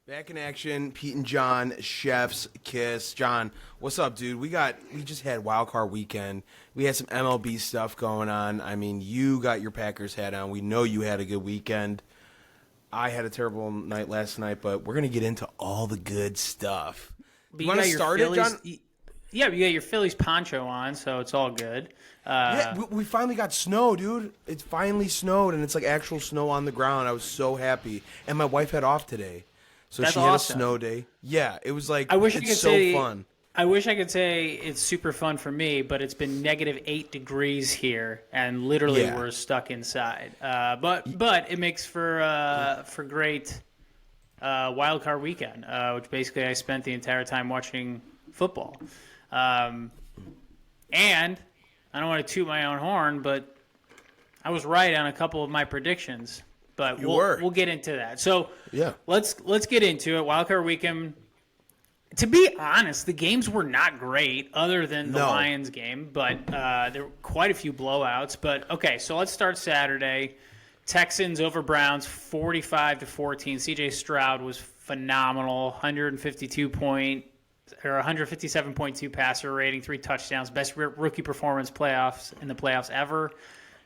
Back in action, Pete and John, Chef's Kiss. John, what's up, dude? We just had Wild Card Weekend. We had some MLB stuff going on. I mean, you got your Packers hat on. We know you had a good weekend. I had a terrible night last night, but we're gonna get into all the good stuff. But You want to start it, John? Yeah, you got your Phillies poncho on, so it's all good. Yeah, we finally got snow, dude. It finally snowed, and it's like actual snow on the ground. I was so happy, and my wife had off today. So That's she had awesome. a snow day. Yeah, it was like, I wish I it's could so say fun. I wish I could say it's super fun for me, but it's been -8 degrees here, and literally Yeah. we're stuck inside. But it makes for great wild card weekend, which basically I spent the entire time watching football. And I don't want to toot my own horn, but I was right on a couple of my predictions. But we'll get into that. So Yeah. let's get into it. Wildcard weekend. To be honest, the games were not great, other than the No. Lions game. But there were quite a few blowouts. But okay, so let's start Saturday. Texans over Browns, 45-14. C.J. Stroud was phenomenal, 157.2 passer rating, 3 touchdowns, best rookie performance in the playoffs ever.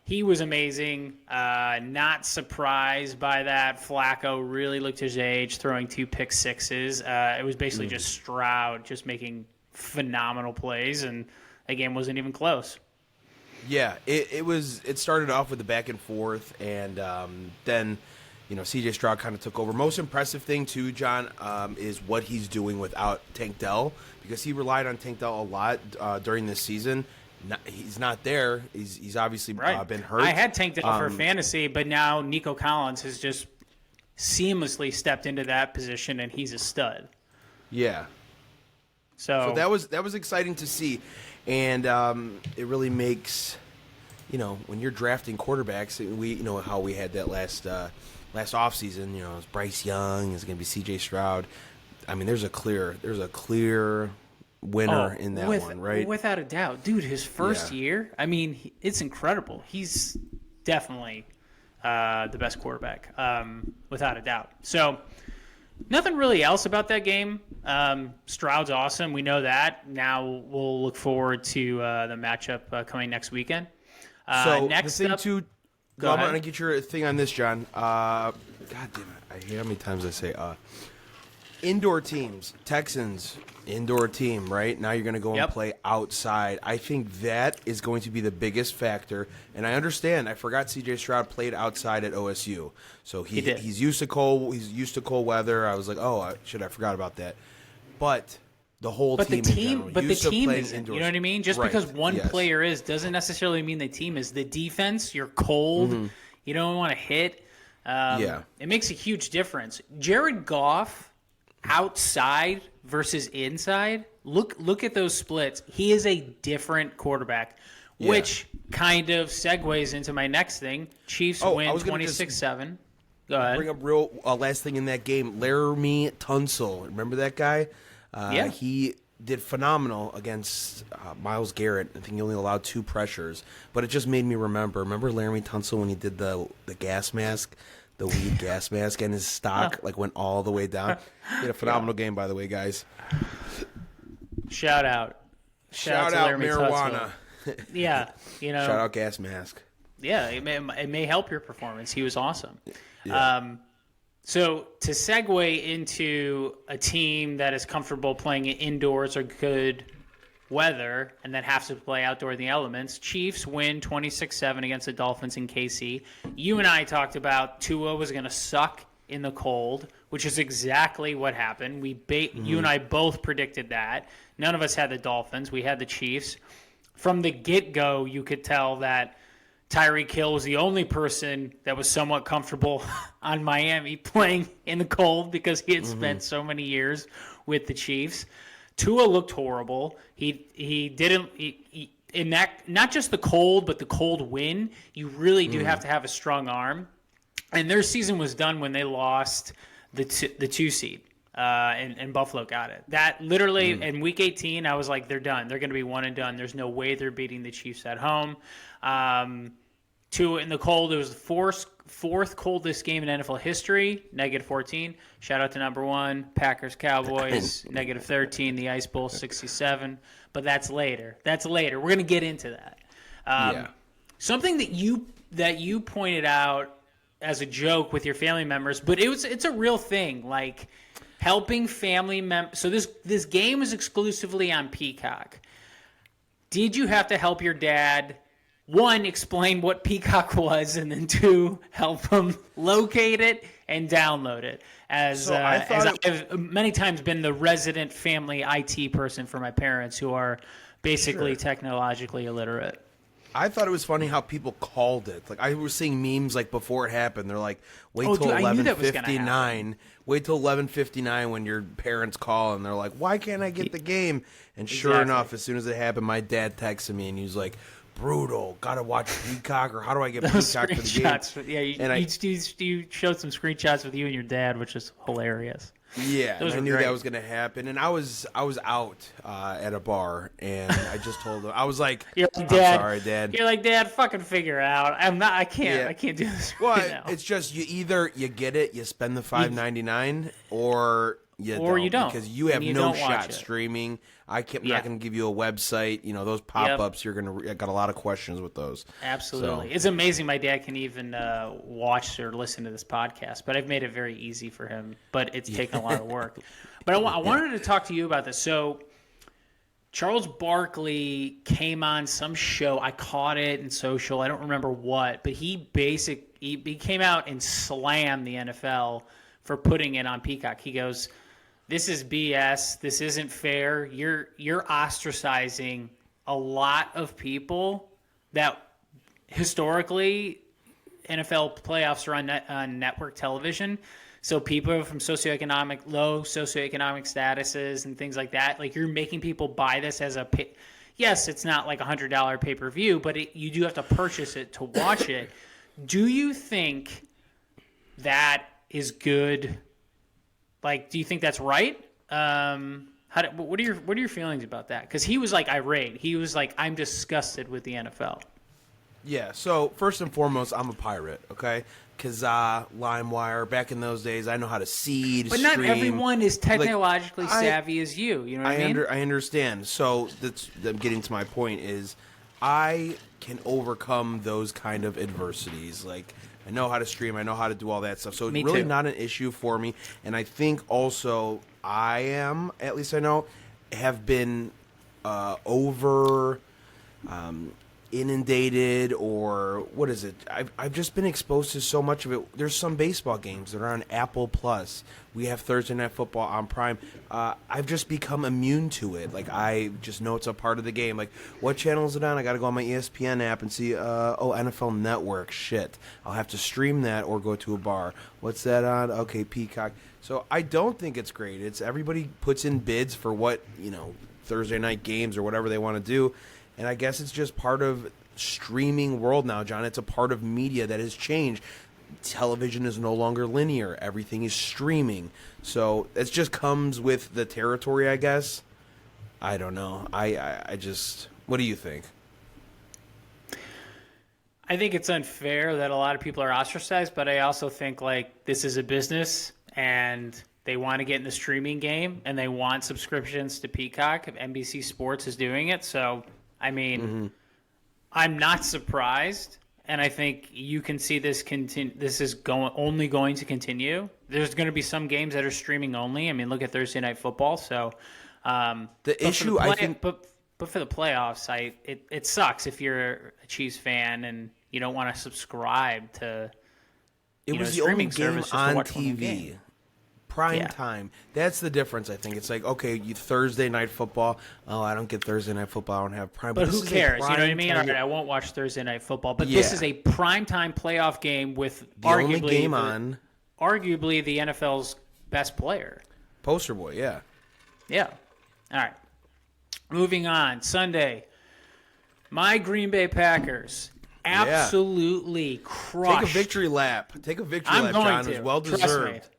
He was amazing. Not surprised by that. Flacco really looked his age, throwing 2 pick sixes. It was basically just Stroud just making phenomenal plays, and the game wasn't even close. Yeah, it started off with the back and forth, and then C.J. Stroud kind of took over. Most impressive thing too, John, is what he's doing without Tank Dell, because he relied on Tank Dell a lot during this season. He's not there. He's obviously been hurt. I had Tank Dell for fantasy, but now Nico Collins has just seamlessly stepped into that position, and he's a stud. Yeah. So that was exciting to see, and it really makes when you're drafting quarterbacks. We how we had that last offseason. It's Bryce Young. It's going to be C.J. Stroud. I mean, there's a clear winner in that one, right? Without a doubt. Dude, his first year, I mean, it's incredible. He's definitely the best quarterback, without a doubt. So, nothing really else about that game. Stroud's awesome. We know that. Now we'll look forward to the matchup coming next weekend. So, next the thing up, too, I'm going to get your thing on this, John. God damn it. I hate how many times I say indoor teams, Texans, indoor team, right? Now you're going to go and play outside. I think that is going to be the biggest factor. And I understand. I forgot C.J. Stroud played outside at OSU. So he's used to cold weather. I was like, I forgot about that. But the whole team in general, the team isn't. Indoors. You know what I mean? Just because one player is doesn't necessarily mean the team is. The defense, you're cold. You don't want to hit. It makes a huge difference. Jared Goff outside versus inside, look at those splits. He is a different quarterback, which kind of segues into my next thing. Chiefs win 26-7. Go ahead. Bring up real last thing in that game. Laramie Tunsil. Remember that guy? He did phenomenal against Myles Garrett. I think he only allowed 2 pressures, but it just made me remember. Remember Laramie Tunsil when he did the gas mask? The weed gas mask, and his stock went all the way down. He had a phenomenal game, by the way, guys. Shout out Shout to out Laramie marijuana. Yeah, Shout out gas mask. Yeah, it may help your performance. He was awesome. Yeah. So to segue into a team that is comfortable playing indoors or good weather and then have to play outdoor in the elements, Chiefs win 26-7 against the Dolphins in KC. You and I talked about Tua was going to suck in the cold, which is exactly what happened. You and I both predicted that. None of us had the Dolphins. We had the Chiefs. From the get-go, you could tell that Tyreek Hill was the only person that was somewhat comfortable on Miami playing in the cold because he had spent so many years with the Chiefs. Tua looked horrible. He didn't in that, not just the cold, but the cold wind. You really do have to have a strong arm. And their season was done when they lost the 2 seed, and Buffalo got it. That literally in week 18, I was like, they're done. They're going to be one and done. There's no way they're beating the Chiefs at home. to in the cold. It was the fourth coldest game in NFL history, -14. Shout out to number 1, Packers Cowboys, -13. The Ice Bowl, 67. But that's later. We're going to get into that. Something that you pointed out as a joke with your family members, but it's a real thing. Like helping family members. So this game is exclusively on Peacock. Did you have to help your dad? 1, explain what Peacock was, and then 2, help him locate it and download it. As I've many times been the resident family IT person for my parents, who are basically technologically illiterate. I thought it was funny how people called it. Like I was seeing memes like before it happened. They're like, wait till 11:59. Wait till 11:59 when your parents call, and they're like, why can't I get the game? And sure enough, as soon as it happened, my dad texted me and he was like, brutal. Gotta watch Peacock, or how do I get Peacock for the game? Yeah, you showed some screenshots with you and your dad, which is hilarious. Yeah, and I knew that was gonna happen, and I was out at a bar, and I just told him, I was like, "I'm sorry, Dad." You're like, "Dad, fucking figure it out. I can't do this right now." It's just you get it, you spend the $5.99, or you don't, because you have no shot streaming. I'm not going to give you a website. You know, those pop-ups, I got a lot of questions with those. Absolutely. So. It's amazing my dad can even watch or listen to this podcast, but I've made it very easy for him, but it's taken a lot of work. But I wanted to talk to you about this. So Charles Barkley came on some show. I caught it in social. I don't remember what, but he came out and slammed the NFL for putting it on Peacock. He goes, "This is BS. This isn't fair. You're ostracizing a lot of people that historically NFL playoffs are on network television. So people from low socioeconomic statuses and things like that, like you're making people buy this as yes, it's not like $100 pay-per-view, but you do have to purchase it to watch it. Do you think that is good? Like, do you think that's right? What are your feelings about that? Because he was like irate. He was like, "I'm disgusted with the NFL." Yeah. So first and foremost, I'm a pirate. Okay. Kazaa, LimeWire. Back in those days, I know how to seed. But not everyone is technologically savvy as you. You know what I mean? I understand. So I'm getting to my point is, I can overcome those kind of adversities. Like, I know how to stream. I know how to do all that stuff. So it's really not an issue for me. And I think also I am, at least I know, have been inundated, or what is it? I've just been exposed to so much of it. There's some baseball games that are on Apple Plus. We have Thursday Night Football on Prime. I've just become immune to it. Like, I just know it's a part of the game. Like, what channel is it on? I got to go on my ESPN app and see, NFL Network. Shit. I'll have to stream that or go to a bar. What's that on? Okay, Peacock. So I don't think it's great. It's everybody puts in bids for what, Thursday night games or whatever they want to do. And I guess it's just part of streaming world now, John. It's a part of media that has changed. Television is no longer linear. Everything is streaming. So it just comes with the territory, I guess. I don't know. I just... What do you think? I think it's unfair that a lot of people are ostracized, but I also think, like, this is a business, and they want to get in the streaming game, and they want subscriptions to Peacock. If NBC Sports is doing it, so... I mean, I'm not surprised, and I think you can see this This is only going to continue. There's going to be some games that are streaming only. I mean, look at Thursday Night Football. So the issue, I think, but for the playoffs, it sucks if you're a Chiefs fan and you don't want to subscribe to. It was the only game on TV. Prime time. That's the difference, I think. It's like, okay, Thursday Night Football. Oh, I don't get Thursday Night Football. I don't have Prime. But who cares? You know what I mean? All right, I won't watch Thursday Night Football. But this is a primetime playoff game with arguably the NFL's best player. Poster boy, yeah. Yeah. All right. Moving on. Sunday. My Green Bay Packers absolutely crushed. Take a victory lap. John. It's well deserved.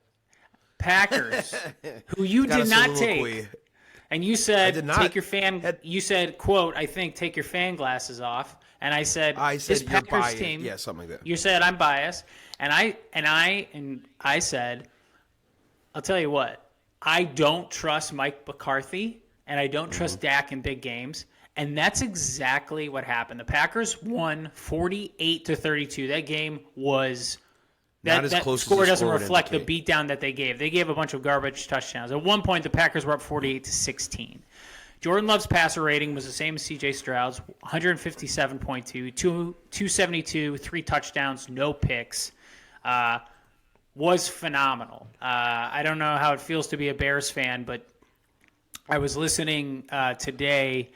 Packers, who you did not take, and you said take your fan. You said, "quote I think take your fan glasses off," and I said you're this Packers biased. team. Yeah, something like that. You said I'm biased, and I said, I'll tell you what, I don't trust Mike McCarthy, and I don't trust Dak in big games. And that's exactly what happened. The Packers won 48-32. That game was that score doesn't reflect the beatdown that they gave. They gave a bunch of garbage touchdowns. At one point, the Packers were up 48-16. Jordan Love's passer rating was the same as C.J. Stroud's, 157.2, 272, 3 touchdowns, no picks. Was phenomenal. I don't know how it feels to be a Bears fan, but I was listening today.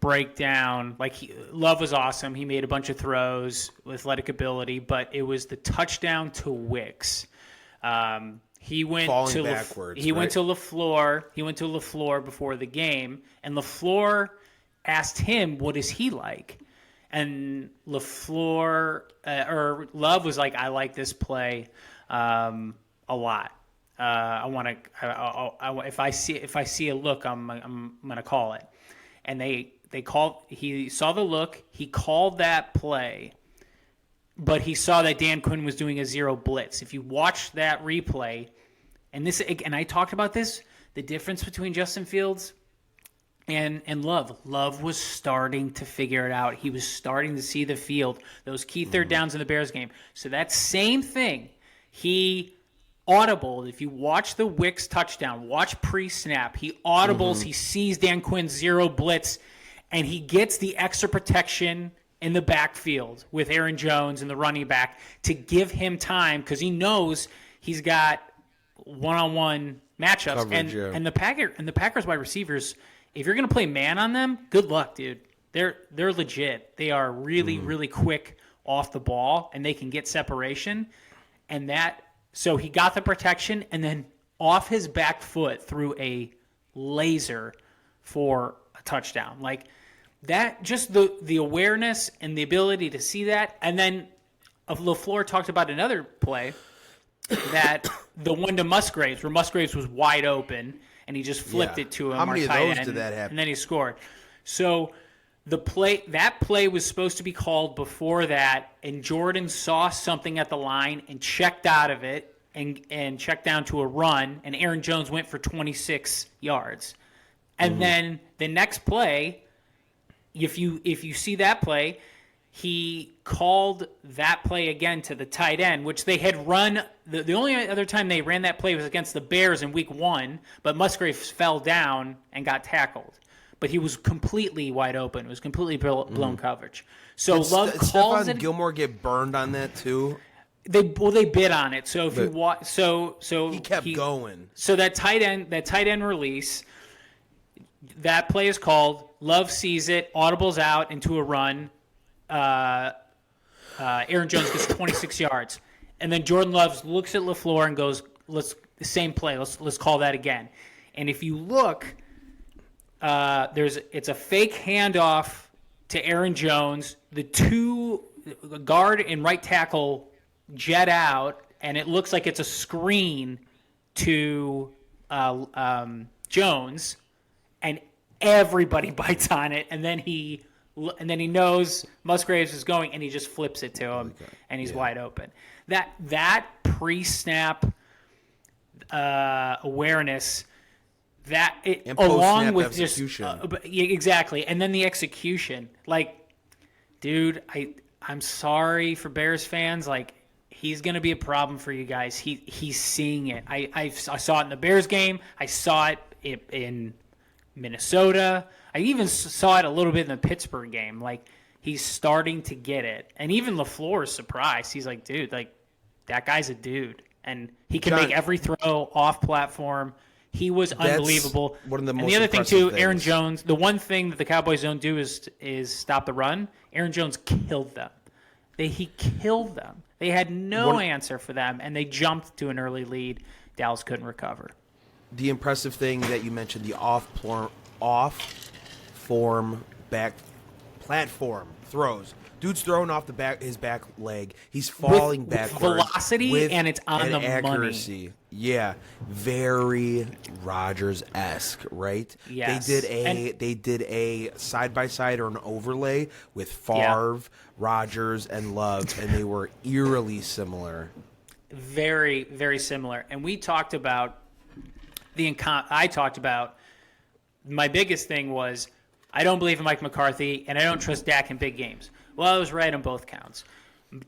Breakdown, Love was awesome. He made a bunch of throws with athletic ability, but it was the touchdown to Wicks. He went to backwards. Went to LaFleur. He went to LaFleur before the game, and LaFleur asked him, "What is he like?" And LaFleur or Love was like, "I like this play a lot. I want to. If I see a look, I'm gonna call it." And he saw the look, he called that play, but he saw that Dan Quinn was doing a zero blitz. If you watch that replay, and I talked about this, the difference between Justin Fields and Love. Love was starting to figure it out. He was starting to see the field, those key third downs in the Bears game. So that same thing, he audible. If you watch the Wicks touchdown, watch pre-snap, he audibles, he sees Dan Quinn's zero blitz, and he gets the extra protection in the backfield with Aaron Jones and the running back to give him time because he knows he's got one-on-one matchups. Coverage, and the Packers wide receivers, if you're going to play man on them, good luck, dude. They're legit. They are really, really quick off the ball, and they can get separation. So he got the protection, and then off his back foot threw a laser for a touchdown. Like that, just the awareness and the ability to see that. And then LaFleur talked about another play, that the one to Musgraves, where Musgraves was wide open, and he just flipped it to him. How many of those did that happen? And then he scored. So that play was supposed to be called before that, and Jordan saw something at the line and checked out of it and checked down to a run, and Aaron Jones went for 26 yards. And then the next play, if you see that play, he called that play again to the tight end, which they had run. The only other time they ran that play was against the Bears in week 1, but Musgraves fell down and got tackled. But he was completely wide open. It was completely blown coverage. So Love calls it. Gilmore get burned on that too? They bid on it. So if you watch, so he kept going. So that tight end release, that play is called. Love sees it, audibles out into a run. Aaron Jones gets 26 yards, and then Jordan Love looks at LaFleur and goes, "Let's the same play. Let's call that again." And if you look, it's a fake handoff to Aaron Jones. The two guard and right tackle jet out, and it looks like it's a screen to Jones, and everybody bites on it, and then he knows Musgraves is going, and he just flips it to him, and he's wide open. That pre-snap awareness, that it and along with execution. just exactly, and then the execution. Like, dude, I'm sorry for Bears fans. Like, he's going to be a problem for you guys. He's seeing it. I saw it in the Bears game. I saw it in Minnesota. I even saw it a little bit in the Pittsburgh game. Like, he's starting to get it. And even LaFleur is surprised. He's like, dude, like, that guy's a dude. And he can make every throw off platform. He was unbelievable. One of the most and the other thing, too, things. Aaron Jones, the one thing that the Cowboys don't do is stop the run. Aaron Jones killed them. He killed them. They had no answer for them, and they jumped to an early lead. Dallas couldn't recover. The impressive thing that you mentioned, the off-form back platform throws. Dude's throwing off his back leg. He's falling backwards. Velocity, and it's on the accuracy. money. Yeah, very Rodgers-esque, right? Yes. They did a side by side or an overlay with Favre, Rodgers, and Love, and they were eerily similar. Very, very similar. And we talked about I talked about my biggest thing was I don't believe in Mike McCarthy and I don't trust Dak in big games. Well, I was right on both counts.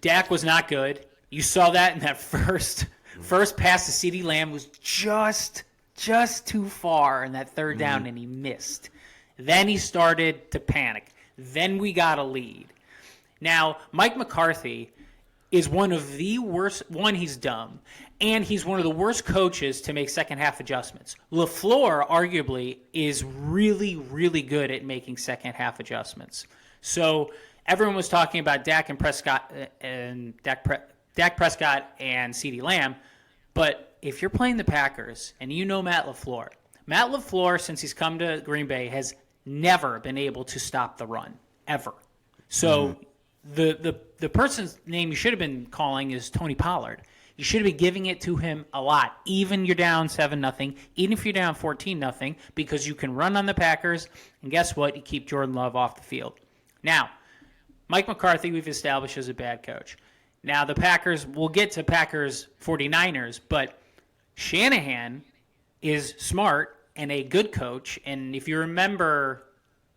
Dak was not good. You saw that in that first pass to CeeDee Lamb was just too far in that third down, and he missed. Then he started to panic. Then we got a lead. Now, Mike McCarthy is one of the worst. One, he's dumb, and he's one of the worst coaches to make second-half adjustments. LaFleur, arguably, is really, really good at making second-half adjustments. So everyone was talking about Dak Prescott and CeeDee Lamb, but if you're playing the Packers and you know Matt LaFleur, since he's come to Green Bay, has never been able to stop the run, ever. So the person's name you should have been calling is Tony Pollard. You should have been giving it to him a lot, even you're down 7-0, even if you're down 14-0, because you can run on the Packers, and guess what? You keep Jordan Love off the field. Now, Mike McCarthy we've established as a bad coach. Now, the Packers, we'll get to Packers 49ers, but Shanahan is smart and a good coach. And if you remember,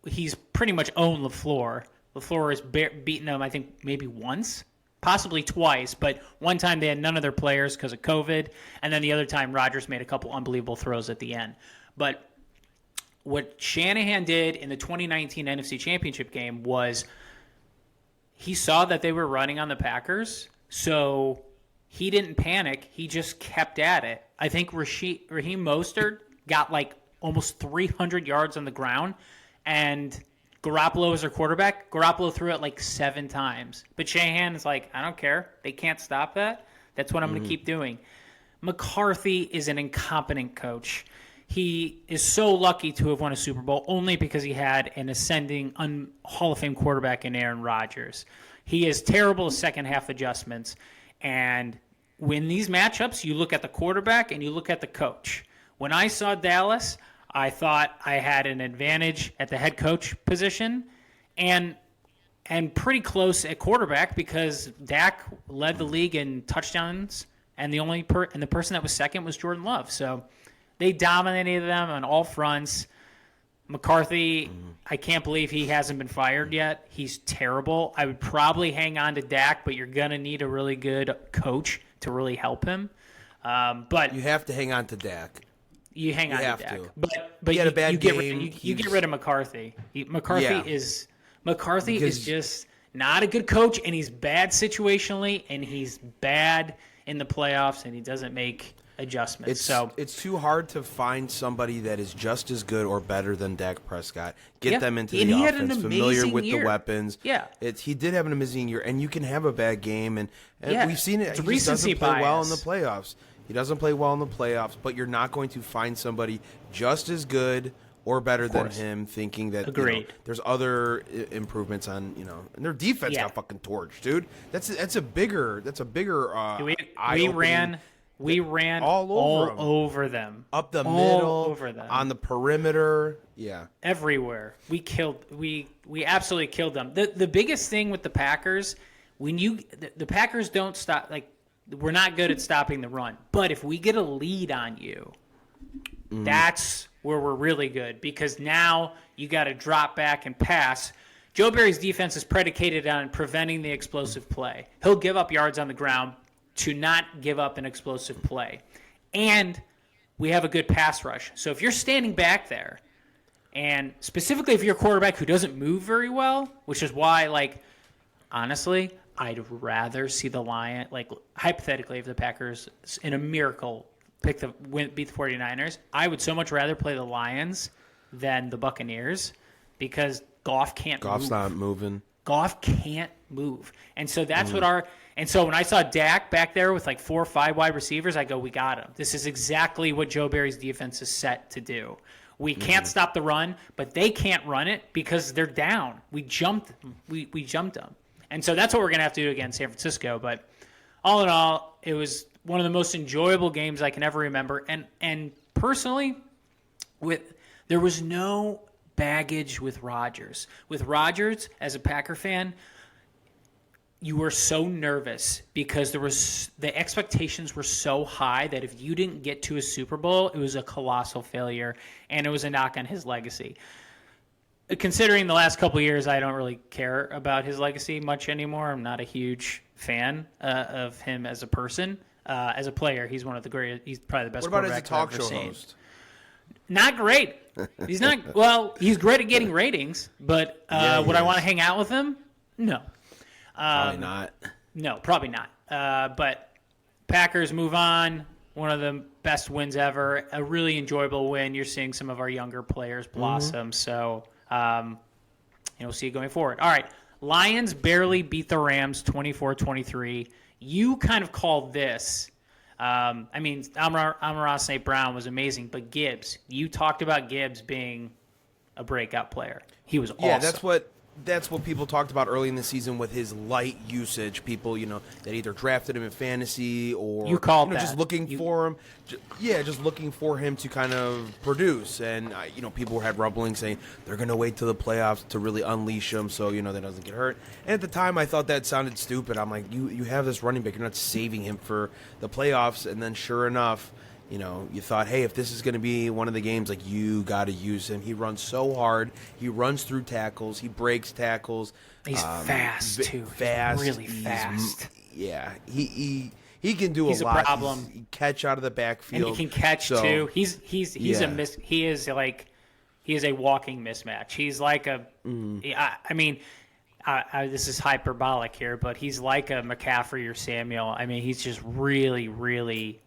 he's pretty much owned LaFleur. LaFleur has beaten him, I think, maybe once, possibly twice. But one time they had none of their players because of COVID. And then the other time, Rodgers made a couple unbelievable throws at the end. But what Shanahan did in the 2019 NFC Championship game was he saw that they were running on the Packers, so he didn't panic. He just kept at it. I think Raheem Mostert got like almost 300 yards on the ground, and Garoppolo was their quarterback. Garoppolo threw it like 7 times. But Shanahan is like, I don't care. They can't stop that. That's what I'm going to keep doing. McCarthy is an incompetent coach. He is so lucky to have won a Super Bowl only because he had an ascending Hall of Fame quarterback in Aaron Rodgers. He is terrible at second-half adjustments. And when these matchups, you look at the quarterback and you look at the coach. When I saw Dallas, I thought I had an advantage at the head coach position and pretty close at quarterback because Dak led the league in touchdowns, and the person that was second was Jordan Love. So they dominated them on all fronts. McCarthy, I can't believe he hasn't been fired yet. He's terrible. I would probably hang on to Dak, but you're going to need a really good coach to really help him. But you have to hang on to Dak. You hang on to Dak. To. But he had a bad game. You get rid of McCarthy. McCarthy is just not a good coach, and he's bad situationally, and he's bad in the playoffs, and he doesn't make adjustments. It's too hard to find somebody that is just as good or better than Dak Prescott. Get them into the offense, familiar with the weapons. Yeah, he did have an amazing year, and you can have a bad game, and we've seen it. It's he just doesn't play well in the bias. playoffs. He doesn't play well in the playoffs, but you're not going to find somebody just as good or better than him, thinking that there's other improvements on and their defense got fucking torched, dude. That's a bigger We ran all over them. Up the all middle, over them. on the perimeter, everywhere. We absolutely killed them. The biggest thing with the Packers, the Packers don't stop, like, we're not good at stopping the run. But if we get a lead on you, that's where we're really good, because now you got to drop back and pass. Joe Barry's defense is predicated on preventing the explosive play. He'll give up yards on the ground to not give up an explosive play. And we have a good pass rush. So if you're standing back there, and specifically if you're a quarterback who doesn't move very well, which is why, like, honestly, I'd rather see the Lions, like, hypothetically, if the Packers, in a miracle, beat the 49ers, I would so much rather play the Lions than the Buccaneers, because Goff can't move. Goff's not moving. Goff can't move. And so that's and so when I saw Dak back there with like 4 or 5 wide receivers, I go, we got him. This is exactly what Joe Barry's defense is set to do. We can't stop the run, but they can't run it because they're down. We jumped them. We jumped them. And so that's what we're going to have to do against San Francisco. But all in all, it was one of the most enjoyable games I can ever remember. And personally, there was no baggage with Rodgers. With Rodgers, as a Packer fan, you were so nervous because the expectations were so high that if you didn't get to a Super Bowl, it was a colossal failure, and it was a knock on his legacy. Considering the last couple of years, I don't really care about his legacy much anymore. I'm not a huge fan of him as a person. As a player, he's one of the greatest. He's probably the best. What about as a quarterback talk I've ever show seen. host? Not great. He's not. Well, he's great at getting ratings, but would I want to hang out with him? No. Probably not. No, probably not. But Packers move on. One of the best wins ever. A really enjoyable win. You're seeing some of our younger players blossom. So, we'll see it going forward. All right. Lions barely beat the Rams 24-23. You kind of called this. Amon-Ra St. Brown was amazing, but Gibbs, you talked about Gibbs being a breakout player. He was awesome. Yeah, that's what people talked about early in the season with his light usage. People, that either drafted him in fantasy or just looking for him. Just looking for him to kind of produce. And people had rumblings saying they're going to wait till the playoffs to really unleash him, so that doesn't get hurt. And at the time, I thought that sounded stupid. I'm like, you have this running back, you're not saving him for the playoffs. And then sure enough, you thought, hey, if this is going to be one of the games, like, you got to use him. He runs so hard. He runs through tackles. He breaks tackles. He's fast, too. Fast. He's really fast. Yeah. He can do He's a lot. A problem. He catch out of the backfield. And he can catch, too. He is a walking mismatch. He's like a this is hyperbolic here, but he's like a McCaffrey or Samuel. I mean, he's just really, really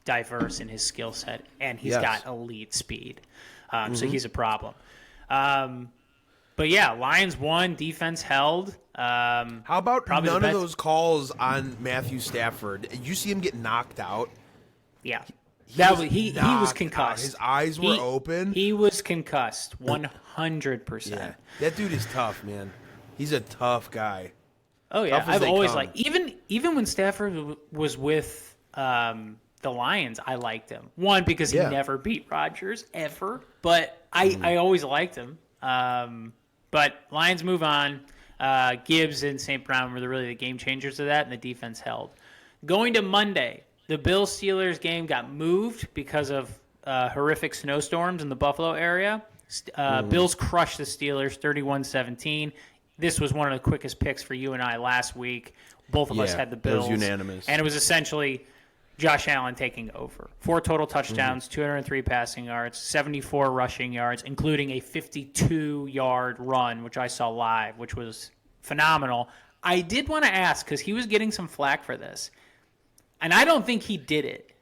diverse in his skill set, and he's got elite speed. So he's a problem. But yeah, Lions won, defense held. How about none of those calls on Matthew Stafford? You see him get knocked out? Yeah. He was concussed. His eyes were open. He was concussed, 100%. Yeah. That dude is tough, man. He's a tough guy. Oh yeah, I've always liked even when Stafford was with the Lions, I liked him. One, because he never beat Rodgers ever, but I always liked him. But Lions move on. Gibbs and St. Brown were really the game changers of that, and the defense held. Going to Monday, the Bills-Steelers game got moved because of horrific snowstorms in the Buffalo area. Bills crushed the Steelers 31-17. This was one of the quickest picks for you and I last week. Both of us had the Bills. It was unanimous. And it was essentially Josh Allen taking over. 4 total touchdowns, 203 passing yards, 74 rushing yards, including a 52-yard run, which I saw live, which was phenomenal. I did want to ask, because he was getting some flack for this, and I don't think he did it.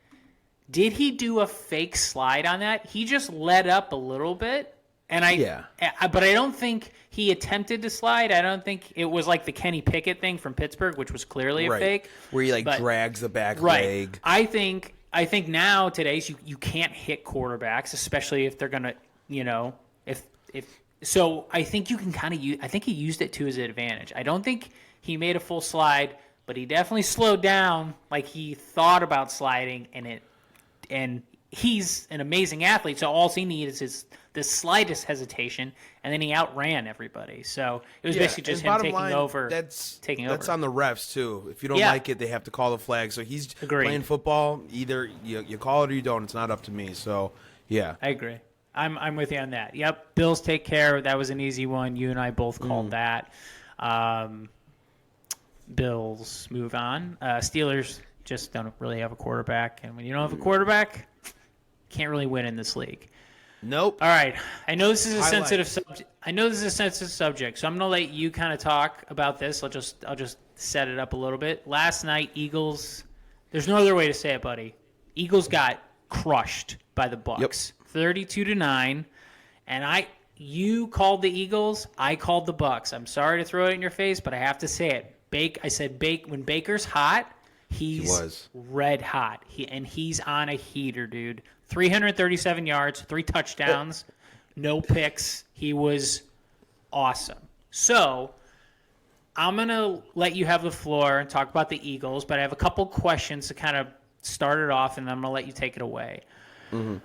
Did he do a fake slide on that? He just let up a little bit. But I don't think he attempted to slide. I don't think it was like the Kenny Pickett thing from Pittsburgh, which was clearly a fake. Where he drags the back leg. I think nowadays you can't hit quarterbacks, especially if they're gonna, so I think you can kind of use. I think he used it to his advantage. I don't think he made a full slide, but he definitely slowed down. Like he thought about sliding, and he's an amazing athlete. So all he needs is the slightest hesitation, and then he outran everybody. So it was basically just him taking over. That's on the refs too. If you don't like it, they have to call the flag. So he's playing football. Either you call it or you don't. It's not up to me. So yeah, I agree. I'm with you on that. Yep, Bills take care. That was an easy one. You and I both called that. Bills move on. Steelers just don't really have a quarterback, and when you don't have a quarterback, can't really win in this league. Nope. All right. I know this is a sensitive subject, so I'm gonna let you kind of talk about this. I'll just set it up a little bit. Last night, Eagles. There's no other way to say it, buddy. Eagles got crushed by the Bucs, 32-9, and you called the Eagles. I called the Bucs. I'm sorry to throw it in your face, but I have to say it. I said when Baker's hot, he's red hot. He's on a heater, dude. 337 yards, 3 touchdowns, no picks. He was awesome. So I'm going to let you have the floor and talk about the Eagles, but I have a couple questions to kind of start it off, and then I'm going to let you take it away. Mm-hmm.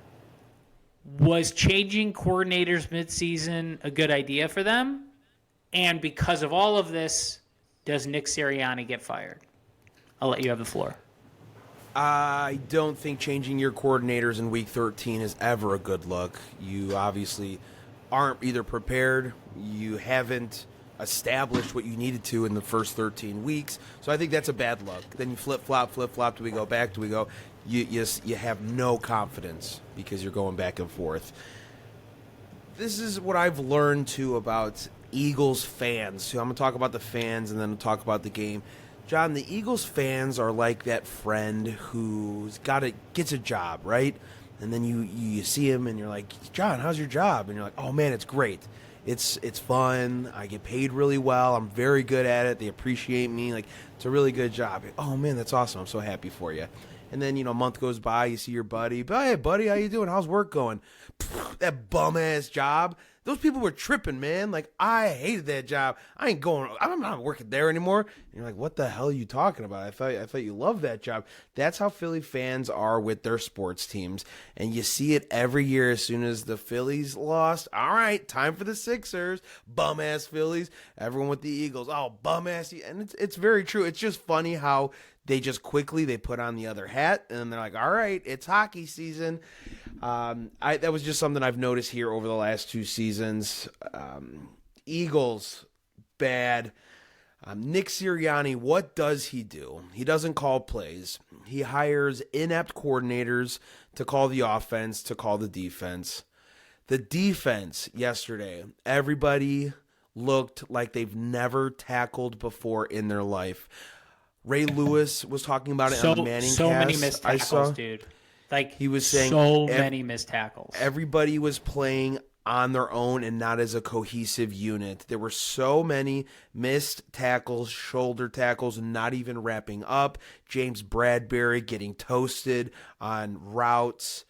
Was changing coordinators midseason a good idea for them? And because of all of this, does Nick Sirianni get fired? I'll let you have the floor. I don't think changing your coordinators in Week 13 is ever a good look. You obviously aren't either prepared, you haven't established what you needed to in the first 13 weeks. So I think that's a bad look. Then you flip-flop. Do we go back? Do we go? You have no confidence because you're going back and forth. This is what I've learned, too, about Eagles fans. So I'm going to talk about the fans and then talk about the game. John, the Eagles fans are like that friend who's gets a job, right? And then you see him and you're like, John, how's your job? And you're like, oh, man, it's great. It's fun. I get paid really well. I'm very good at it. They appreciate me. Like, it's a really good job. Oh, man, that's awesome. I'm so happy for you. And then, a month goes by, you see your buddy. Hey, buddy, how you doing? How's work going? That bum-ass job. Those people were tripping, man. Like, I hated that job. I'm not working there anymore. And you're like, what the hell are you talking about? I thought you loved that job. That's how Philly fans are with their sports teams. And you see it every year as soon as the Phillies lost. All right, time for the Sixers. Bum-ass Phillies. Everyone with the Eagles. Oh, bum-ass. And it's very true. It's just funny how they just quickly put on the other hat, and they're like, all right, it's hockey season. That was just something I've noticed here over the last 2 seasons. Eagles, bad. Nick Sirianni, what does he do? He doesn't call plays. He hires inept coordinators to call the offense, to call the defense. The defense yesterday, everybody looked like they've never tackled before in their life. Ray Lewis was talking about it on the Manning cast. So many missed tackles, dude. Like, he was saying many missed tackles. Everybody was playing on their own and not as a cohesive unit. There were so many missed tackles, shoulder tackles, not even wrapping up. James Bradbury getting toasted on routes.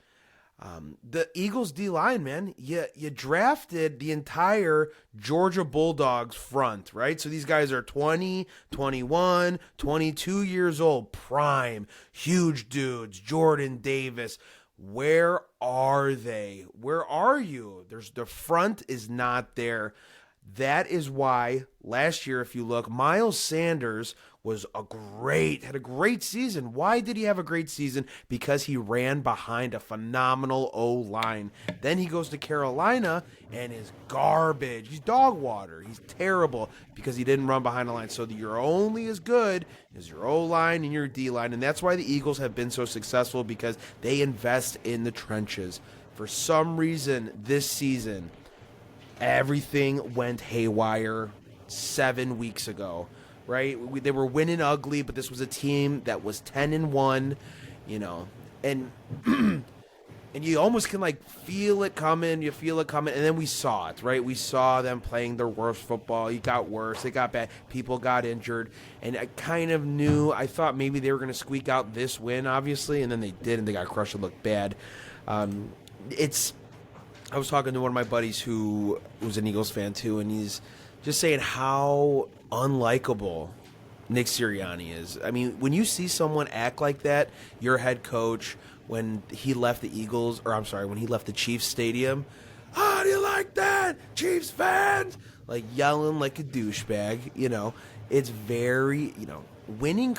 The Eagles D-line, man, you drafted the entire Georgia Bulldogs front, right? So these guys are 20, 21, 22 years old, prime, huge dudes, Jordan Davis. Where are they? Where are you? The front is not there. That is why last year, if you look, Miles Sanders had a great season. Why did he have a great season? Because he ran behind a phenomenal O-line. Then he goes to Carolina and is garbage. He's dog water. He's terrible because he didn't run behind the line. So you're only as good as your O-line and your D-line. And that's why the Eagles have been so successful, because they invest in the trenches. For some reason this season, everything went haywire 7 weeks ago, right? They were winning ugly, but this was a team that was 10-1, and and you almost can feel it coming. You feel it coming, and then we saw it, right? We saw them playing their worst football. It got worse. It got bad. People got injured, and I kind of knew. I thought maybe they were going to squeak out this win, obviously, and then they did, and they got crushed. It looked bad. I was talking to one of my buddies who was an Eagles fan too, and he's just saying how unlikable Nick Sirianni is. I mean, when you see someone act like that, your head coach, when he left the when he left the Chiefs stadium, how do you like that, Chiefs fans? Yelling like a douchebag, it's very, winning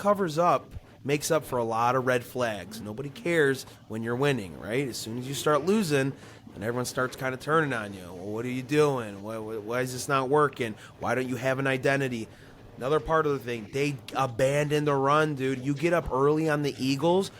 makes up for a lot of red flags. Nobody cares when you're winning, right? As soon as you start losing, and everyone starts kind of turning on you. Well, what are you doing? Why is this not working? Why don't you have an identity? Another part of the thing, they abandoned the run, dude. You get up early on the Eagles,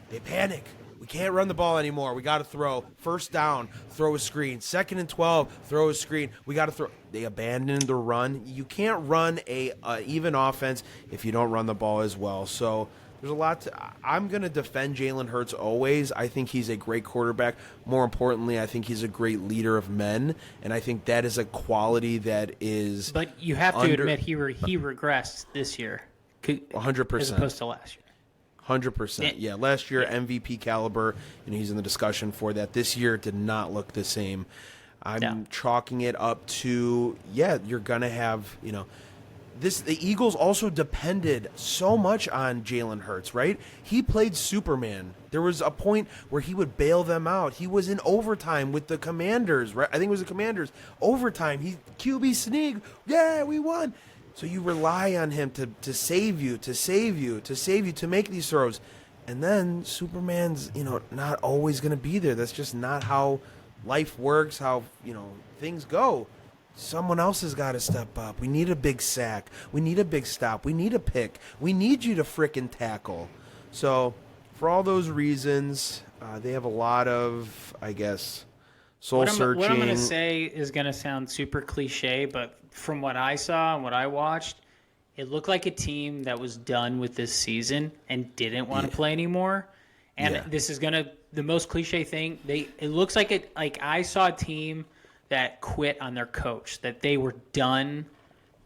they panic. We can't run the ball anymore. We got to throw. First down, throw a screen. 2nd and 12, throw a screen. We got to throw. They abandoned the run. You can't run a even offense if you don't run the ball as well. So there's a lot I'm going to defend Jalen Hurts always. I think he's a great quarterback. More importantly, I think he's a great leader of men, and I think that is a quality that is. But you have to admit he regressed this year. 100%. As opposed to last year. 100%. Yeah, last year, MVP caliber, and he's in the discussion for that. This year, it did not look the same. I'm chalking it up to, you're going to have, the Eagles also depended so much on Jalen Hurts, right? He played Superman. There was a point where he would bail them out. He was in overtime with the Commanders, right? I think it was the Commanders. Overtime, he QB sneak. Yeah, we won. So you rely on him to save you, to make these throws. And then Superman's, not always going to be there. That's just not how life works, how, things go. Someone else has got to step up. We need a big sack. We need a big stop. We need a pick. We need you to frickin' tackle. So, for all those reasons, they have a lot of, I guess, soul-searching. What I'm going to say is going to sound super cliche, but from what I saw and what I watched, it looked like a team that was done with this season and didn't want to play anymore. And this is the most cliche thing. It looks like I saw a team that quit on their coach, that they were done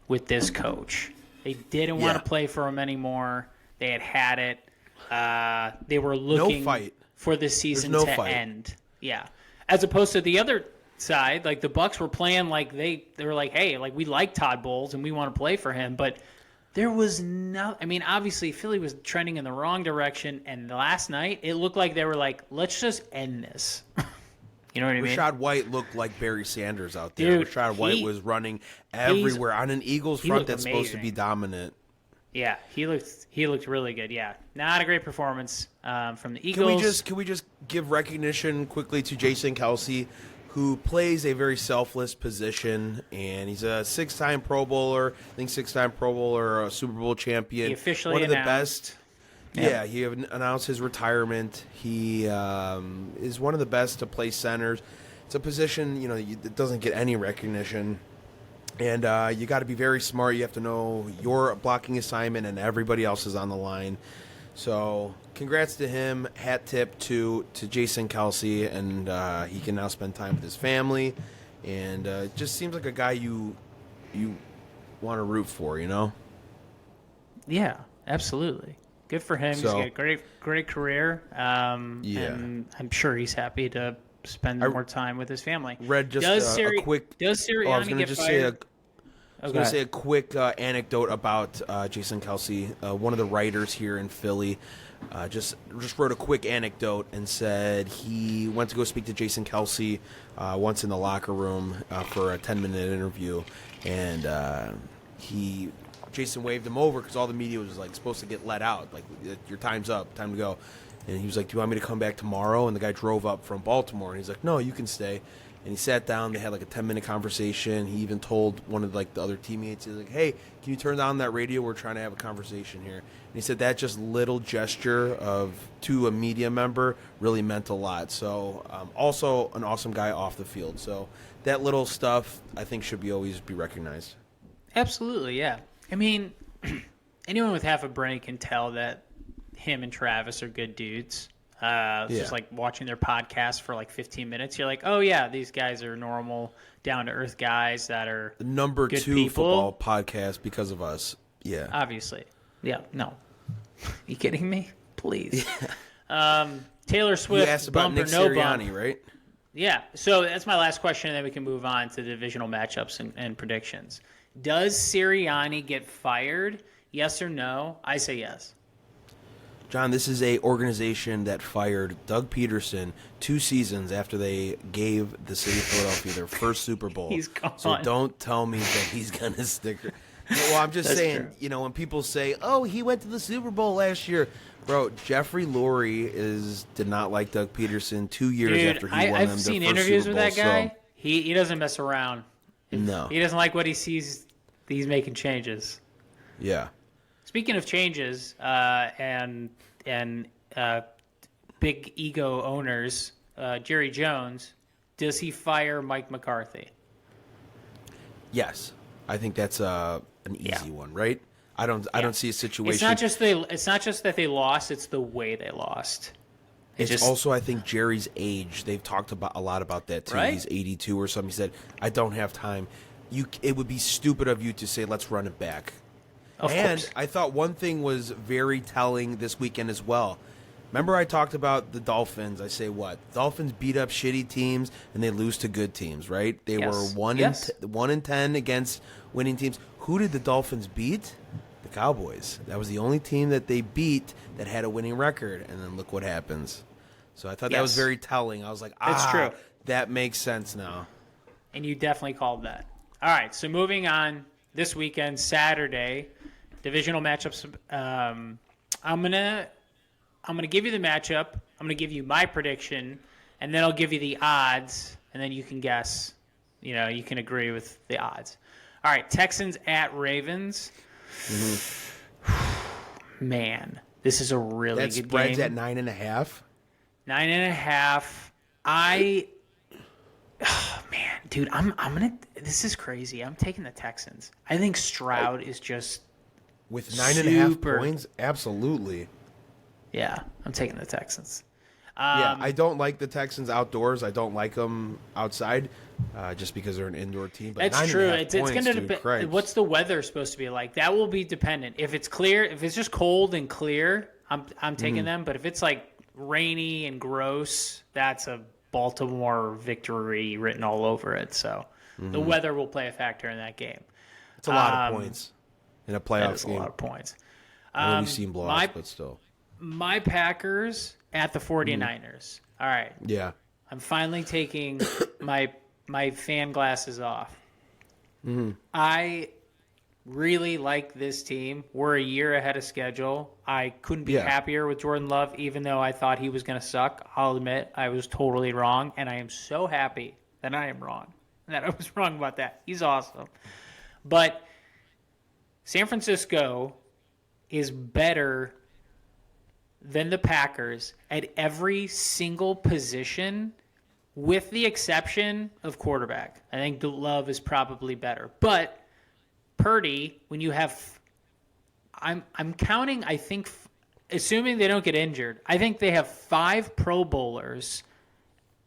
with this coach. They didn't want to play for him anymore. They had it. They were looking for the season to end. Yeah. As opposed to the other side, like the Bucs were playing like they were like, hey, like we like Todd Bowles and we want to play for him, but there was no. I mean, obviously Philly was trending in the wrong direction, and last night it looked like they were like, let's just end this. You know what I mean? Rashad White looked like Barry Sanders out there. Dude, Rashad White was running everywhere on an Eagles front that's supposed to be dominant. Yeah, he looked really good. Yeah, not a great performance from the Eagles. Can we just give recognition quickly to Jason Kelce, who plays a very selfless position, and he's a 6-time Pro Bowler. I think 6-time Pro Bowler, a Super Bowl champion. He officially one of the announced. best. Yeah, he announced his retirement. He is one of the best to play centers. It's a position, that doesn't get any recognition. And you got to be very smart. You have to know your blocking assignment, and everybody else is on the line. So congrats to him. Hat tip to Jason Kelce, and he can now spend time with his family. And it just seems like a guy you want to root for, Yeah, absolutely. Good for him. He's got a great career. And I'm sure he's happy to spend more time with his family. Read just a quick. Does Sirianni get fired? I was going to say a quick anecdote about Jason Kelce. One of the writers here in Philly just wrote a quick anecdote and said he went to go speak to Jason Kelce once in the locker room for a 10-minute interview, and Jason waved him over because all the media was supposed to get let out, like your time's up, time to go. And he was like, "Do you want me to come back tomorrow?" And the guy drove up from Baltimore, and he's like, "No, you can stay." And he sat down. They had a 10-minute conversation. He even told one of the other teammates, he's like, "Hey, can you turn down that radio? We're trying to have a conversation here." And he said that just little gesture to a media member really meant a lot. So also an awesome guy off the field. So that little stuff I think should always be recognized. Absolutely, yeah. I mean, anyone with half a brain can tell that him and Travis are good dudes. Just watching their podcast for 15 minutes, you're like, oh yeah, these guys are normal, down to earth guys that are the number good 2 people. football podcast because of us. Yeah, obviously. Yeah, no. You kidding me? Please. Yeah. Taylor Swift. You asked about bump Nick or no Sirianni, bump. right? Yeah. So that's my last question, and then we can move on to divisional matchups and predictions. Does Sirianni get fired? Yes or no? I say yes. John, this is a organization that fired Doug Peterson 2 seasons after they gave the city of Philadelphia their first Super Bowl. He's gone. So don't tell me that he's going to stick. Well, I'm just saying, true. When people say, "Oh, he went to the Super Bowl last year," bro, Jeffrey Lurie did not like Doug Peterson 2 years after he won them their I've first seen Super interviews Bowl, with that guy. So. He doesn't mess around. No, he doesn't like what he sees. He's making changes. Yeah. Speaking of changes, and big ego owners, Jerry Jones, does he fire Mike McCarthy? Yes, I think that's an easy one, right? I don't see a situation. It's not just that they lost; it's the way they lost. It's also, I think, Jerry's age. They've talked a lot about that too. Right? He's 82 or something. He said, "I don't have time." It would be stupid of you to say, "Let's run it back." Of course. I thought one thing was very telling this weekend as well. Remember I talked about the Dolphins. I say what? Dolphins beat up shitty teams and they lose to good teams, right? They were 1-10 against winning teams. Who did the Dolphins beat? The Cowboys. That was the only team that they beat that had a winning record, and then look what happens. So I thought that was very telling. I was like, That's true. That makes sense now. And you definitely called that. All right, so moving on, this weekend, Saturday, divisional matchups. I'm gonna give you the matchup. I'm gonna give you my prediction, and then I'll give you the odds, and then you can guess. You can agree with the odds. All right, Texans at Ravens. Mm-hmm. Man, this is a really good game. That spread's at 9.5. 9.5. Man, dude, I'm gonna. This is crazy. I'm taking the Texans. I think Stroud is just with 9.5 points. Absolutely. Yeah, I'm taking the Texans. I don't like the Texans outdoors. I don't like them outside, just because they're an indoor team. But that's true. It's going to depend. What's the weather supposed to be like? That will be dependent. If it's clear, if it's just cold and clear, I'm taking them. But if it's like rainy and gross, that's a Baltimore victory written all over it. So the weather will play a factor in that game. It's a lot of points in a playoff game. A lot of points. We've seen blowouts, but still. My Packers at the 49ers. All right. Yeah. I'm finally taking my fan glasses off. I really like this team. We're a year ahead of schedule. I couldn't be happier with Jordan Love, even though I thought he was going to suck. I'll admit I was totally wrong, and I am so happy that I am wrong, that I was wrong about that. He's awesome. But San Francisco is better than the Packers at every single position, with the exception of quarterback. I think Love is probably better. But Purdy, when you have, I'm counting, I think, assuming they don't get injured, I think they have 5 Pro Bowlers,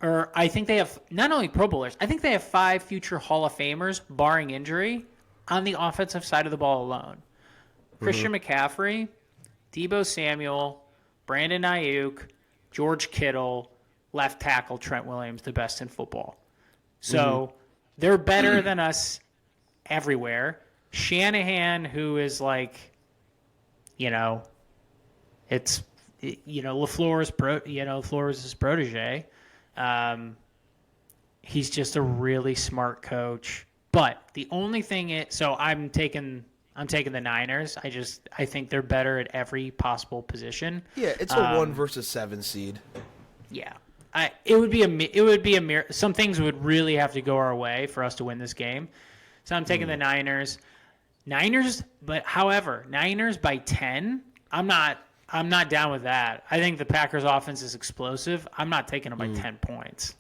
or I think they have not only Pro Bowlers, I think they have 5 future Hall of Famers, barring injury, on the offensive side of the ball alone. Christian McCaffrey, Deebo Samuel, Brandon Ayuk, George Kittle, left tackle Trent Williams, the best in football. So they're better than us everywhere. Shanahan, who is like, it's, LaFleur's his protege. He's just a really smart coach. But the only thing is, so I'm taking the Niners. I think they're better at every possible position. Yeah, it's a 1 versus 7 seed. Yeah, it would be a mirror. Some things would really have to go our way for us to win this game. So I'm taking the Niners. But however, Niners by 10. I'm not down with that. I think the Packers' offense is explosive. I'm not taking them by 10 points.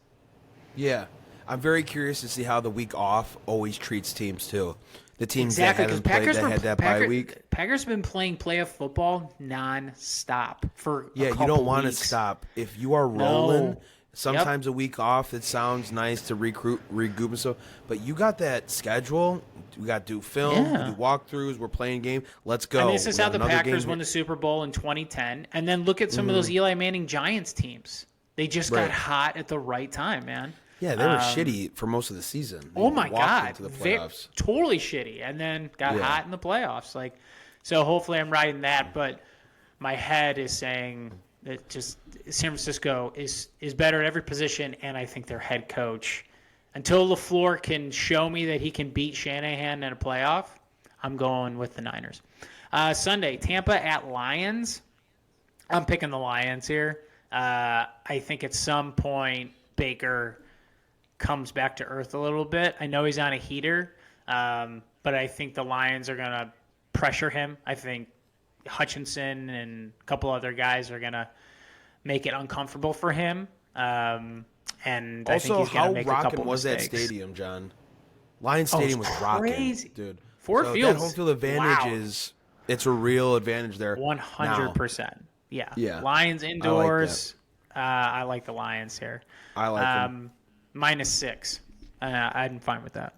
Yeah, I'm very curious to see how the week off always treats teams too. The teams that haven't played that had that bye week. Packers have been playing playoff football nonstop for you don't want to stop. If you are rolling, sometimes a week off, it sounds nice to regroup and stuff. But you got that schedule. We got to do film, we do walkthroughs, we're playing game. Let's go. And this is how the Packers won the Super Bowl in 2010. And then look at some of those Eli Manning Giants teams. They just got hot at the right time, man. Yeah, they were shitty for most of the season. Oh my God, into the playoffs. Totally shitty, and then got hot in the playoffs. So hopefully I'm right in that. But my head is saying that just San Francisco is better at every position, and I think their head coach, until LaFleur can show me that he can beat Shanahan in a playoff, I'm going with the Niners. Sunday, Tampa at Lions. I'm picking the Lions here. I think at some point Baker comes back to earth a little bit. I know he's on a heater, but I think the Lions are going to pressure him. I think Hutchinson and a couple other guys are going to make it uncomfortable for him. And also, I think he's going to make a couple was mistakes. That stadium, John? Lions Stadium was crazy. Rocking, dude. Ford Field. That home field advantage it's a real advantage there. 100%. Yeah. Lions indoors. I like the Lions here. I like them. -6. I'm fine with that.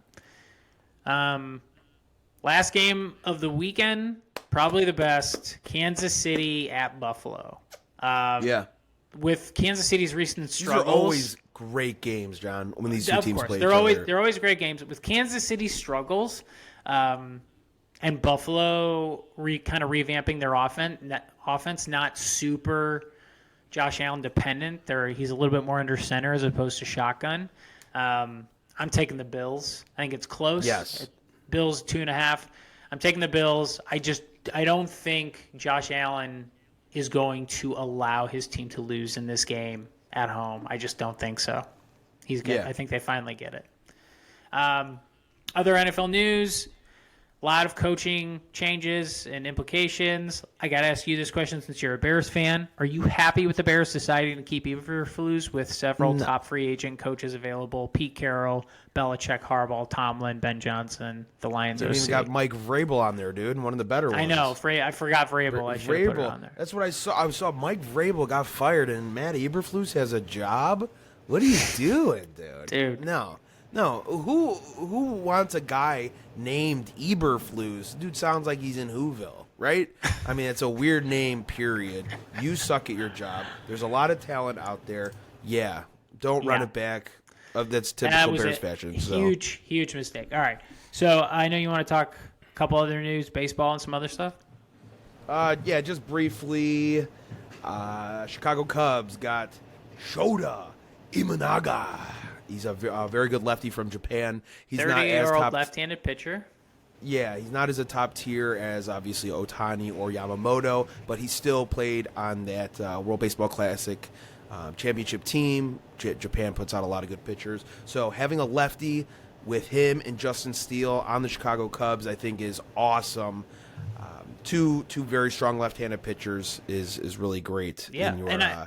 Last game of the weekend, probably the best. Kansas City at Buffalo. With Kansas City's recent struggles, these are always great games, John. When these two teams play each they're other, always great games. With Kansas City's struggles, and Buffalo kind of revamping their offense, not super Josh Allen dependent. He's a little bit more under center as opposed to shotgun. I'm taking the Bills. I think it's close. Yes. Bills 2.5. I'm taking the Bills. I don't think Josh Allen is going to allow his team to lose in this game at home. I just don't think so. I think they finally get it. Other NFL news, a lot of coaching changes and implications. I got to ask you this question since you're a Bears fan. Are you happy with the Bears deciding to keep Eberflus with several top free agent coaches available? Pete Carroll, Belichick, Harbaugh, Tomlin, Ben Johnson, the Lions OC. You even got Mike Vrabel on there, dude, one of the better ones. I know. I forgot Vrabel. I should have put it on there. That's what I saw. I saw Mike Vrabel got fired, and Matt Eberflus has a job? What are you doing, dude? Dude. No. Who wants a guy named Eberflus? Dude sounds like he's in Whoville, right? I mean, it's a weird name, period. You suck at your job. There's a lot of talent out there. Yeah. Don't run it back. That's typical Bears fashion. Huge mistake. All right. So I know you want to talk a couple other news, baseball, and some other stuff? Yeah, just briefly. Chicago Cubs got Shota Imanaga. He's a very good lefty from Japan. He's not as 30-year-old left-handed pitcher. Yeah, he's not as a top tier as obviously Ohtani or Yamamoto, but he still played on that World Baseball Classic championship team. Japan puts out a lot of good pitchers. So having a lefty with him and Justin Steele on the Chicago Cubs, I think, is awesome. Two very strong left-handed pitchers is really great. Yeah,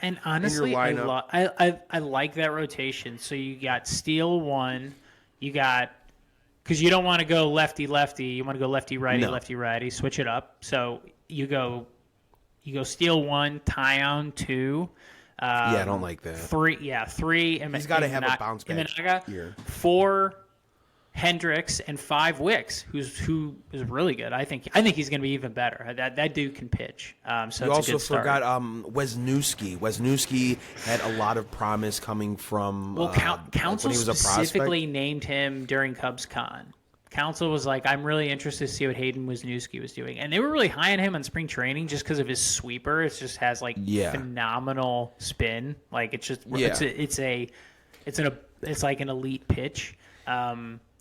and honestly, I like that rotation. So you got Steele one, because you don't want to go lefty you want to go lefty righty, switch it up. So you go Steele one, Tyon two. I don't like that. Three. He's got to have a bounce back year. 4 Hendricks and 5 Wicks, who is really good. I think he's going to be even better. That dude can pitch. So you it's also a good start. forgot Wisniewski. Wisniewski had a lot of promise coming from. Well, Council when he was a specifically named him during Cubs Con. Council was like, I'm really interested to see what Hayden Wisniewski was doing, and they were really high on him on spring training just because of his sweeper. It just has phenomenal spin. Like it's like an elite pitch.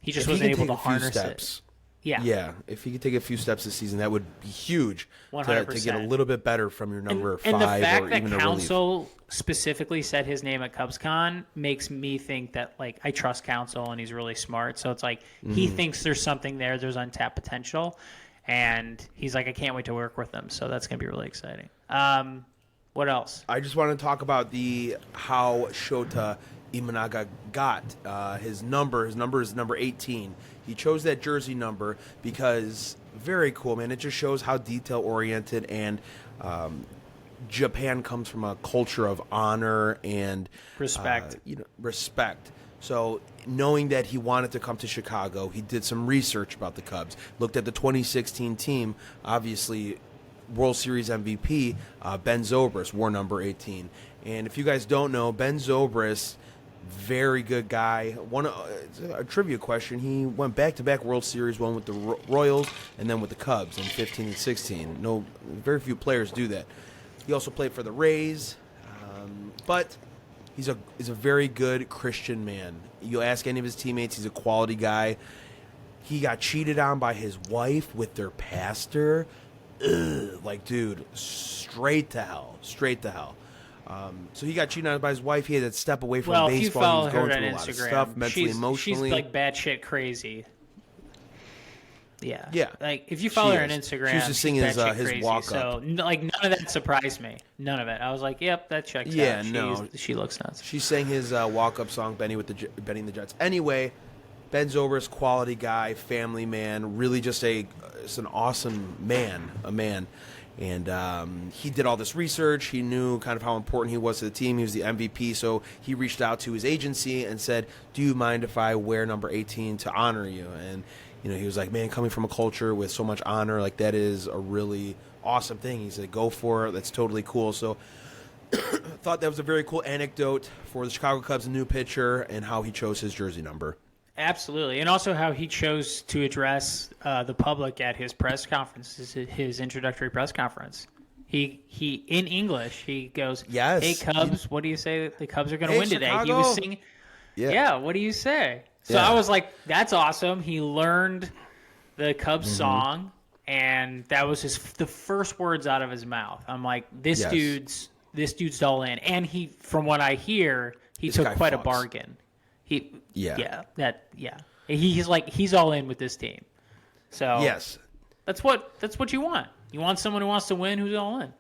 He just wasn't able to harness it. Yeah. If he could take a few steps this season, that would be huge 100%. To get a little bit better from your number 5 and the fact or that even Council specifically said his name at CubsCon makes me think that I trust Council and he's really smart. So it's like he thinks there's something there. There's untapped potential, and he's like, I can't wait to work with them. So that's gonna be really exciting. What else? I just want to talk about how Shota Imanaga got his number. His number is number 18. He chose that jersey number because very cool, man. It just shows how detail oriented and Japan comes from a culture of honor and respect. Respect. So knowing that he wanted to come to Chicago, he did some research about the Cubs. Looked at the 2016 team. Obviously, World Series MVP Ben Zobrist wore number 18. And if you guys don't know, Ben Zobrist, very good guy. A trivia question. He went back-to-back World Series, one with the Royals and then with the Cubs in 15 and 16. Very few players do that. He also played for the Rays, but he's a very good Christian man. You ask any of his teammates, he's a quality guy. He got cheated on by his wife with their pastor. Dude, straight to hell. So he got cheated on by his wife. He had to step away from baseball. If you follow he was going her through on a lot of Instagram, stuff, mentally, emotionally. She's like batshit crazy. Yeah. If you follow her on Instagram, she's just singing his walk up. So none of that surprised me. None of it. I was like, yep, that checks out. Yeah, no, she looks nuts. She sang his walk up song, Benny and the Jets. Anyway, Ben Zobrist, quality guy, family man, really just an awesome man, And he did all this research. He knew kind of how important he was to the team. He was the MVP, so he reached out to his agency and said, do you mind if I wear number 18 to honor you? And he was like, man, coming from a culture with so much honor, that is a really awesome thing. He said, go for it. That's totally cool. So thought that was a very cool anecdote for the Chicago Cubs' new pitcher and how he chose his jersey number. Absolutely, and also how he chose to address the public at his press conference, his introductory press conference. He in English, he goes, yes. "Hey Cubs, what do you say the Cubs are going to win today?" Chicago. He was singing, yeah. What do you say? So I was like, "That's awesome." He learned the Cubs song, and that was the first words out of his mouth. I'm like, this dude's all in, and he, from what I hear, he took quite a bargain. He's all in with this team. So yes, that's what you want. You want someone who wants to win, who's all in.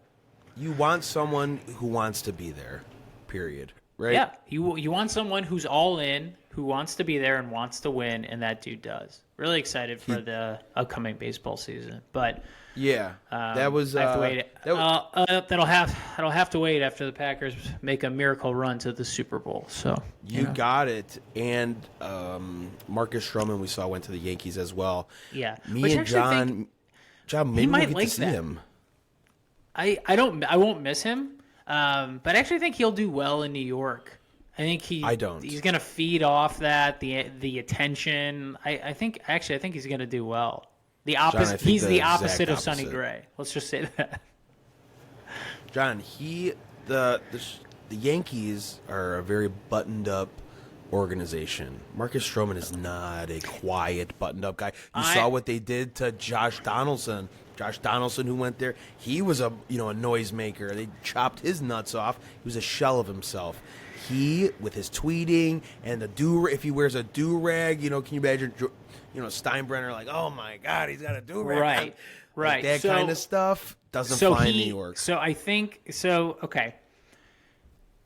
You want someone who wants to be there. Period. Right? Yeah. You want someone who's all in, who wants to be there and wants to win, and that dude does. Really excited for the upcoming baseball season, but that was. I have to wait. That'll have to wait after the Packers make a miracle run to the Super Bowl. So you got it. And Marcus Stroman, we saw, went to the Yankees as well. Yeah, me and John, maybe might we'll get like to see that. him. I won't miss him, but I actually think he'll do well in New York. I think he's going to feed off that the attention. I think he's going to do well. The opposite. John, he's the opposite of Sonny Gray. Let's just say that. John, the Yankees are a very buttoned up organization. Marcus Stroman is not a quiet, buttoned up guy. You saw what they did to Josh Donaldson. Josh Donaldson, who went there, he was a noisemaker. They chopped his nuts off. He was a shell of himself. He, with his tweeting and if he wears a do-rag, can you imagine, Steinbrenner like, oh my God, he's got a do-rag. Right. That kind of stuff doesn't fly in New York. So I think, okay.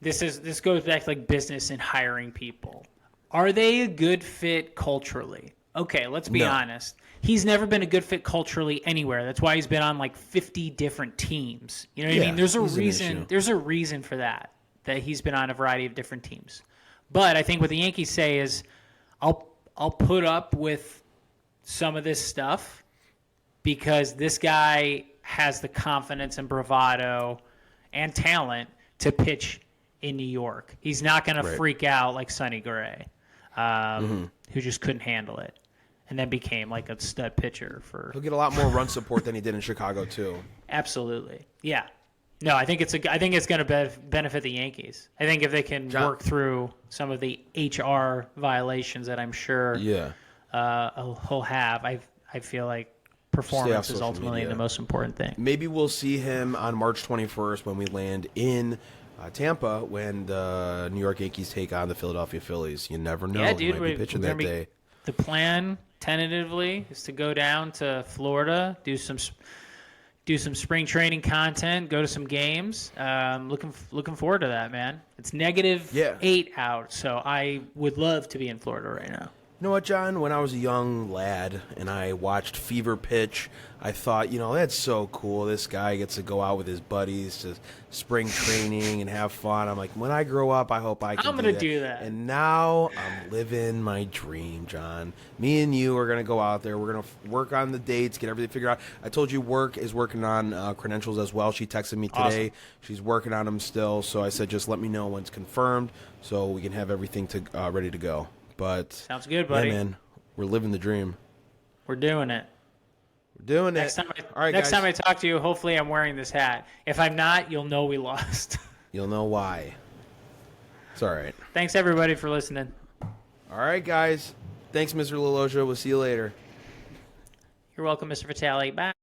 This goes back to like business and hiring people. Are they a good fit culturally? Okay, let's be honest. He's never been a good fit culturally anywhere. That's why he's been on like 50 different teams. You know what I mean? There's a reason. There's a reason for that he's been on a variety of different teams. But I think what the Yankees say is, I'll put up with some of this stuff because this guy has the confidence and bravado and talent to pitch in New York. He's not going to freak out like Sonny Gray, who just couldn't handle it and then became like a stud pitcher. He'll get a lot more run support than he did in Chicago too. Absolutely, yeah. No, I think it's going to benefit the Yankees. I think if they can work through some of the HR violations that I'm sure he'll have, I feel like performance is ultimately the most important thing. Maybe we'll see him on March 21st when we land in Tampa when the New York Yankees take on the Philadelphia Phillies. You never know. Yeah, dude, he might be pitching that day. The plan, tentatively, is to go down to Florida, do some spring training content, go to some games. Looking forward to that, man. It's -8 out, so I would love to be in Florida right now. You know what, John? When I was a young lad and I watched Fever pitch, I thought, that's so cool. This guy gets to go out with his buddies to spring training and have fun. I'm like, when I grow up, I hope I'm going to do that. And now I'm living my dream, John. Me and you are going to go out there. We're going to work on the dates, get everything figured out. I told you work is working on credentials as well. She texted me today. Awesome. She's working on them still. So I said, just let me know when it's confirmed so we can have everything ready to go. But sounds good, buddy. Yeah, man, we're living the dream. We're doing it. Next time I talk to you, hopefully I'm wearing this hat. If I'm not, you'll know we lost. You'll know why. It's all right. Thanks, everybody, for listening. All right, guys. Thanks, Mr. LaLoja. We'll see you later. You're welcome, Mr. Vitale. Bye.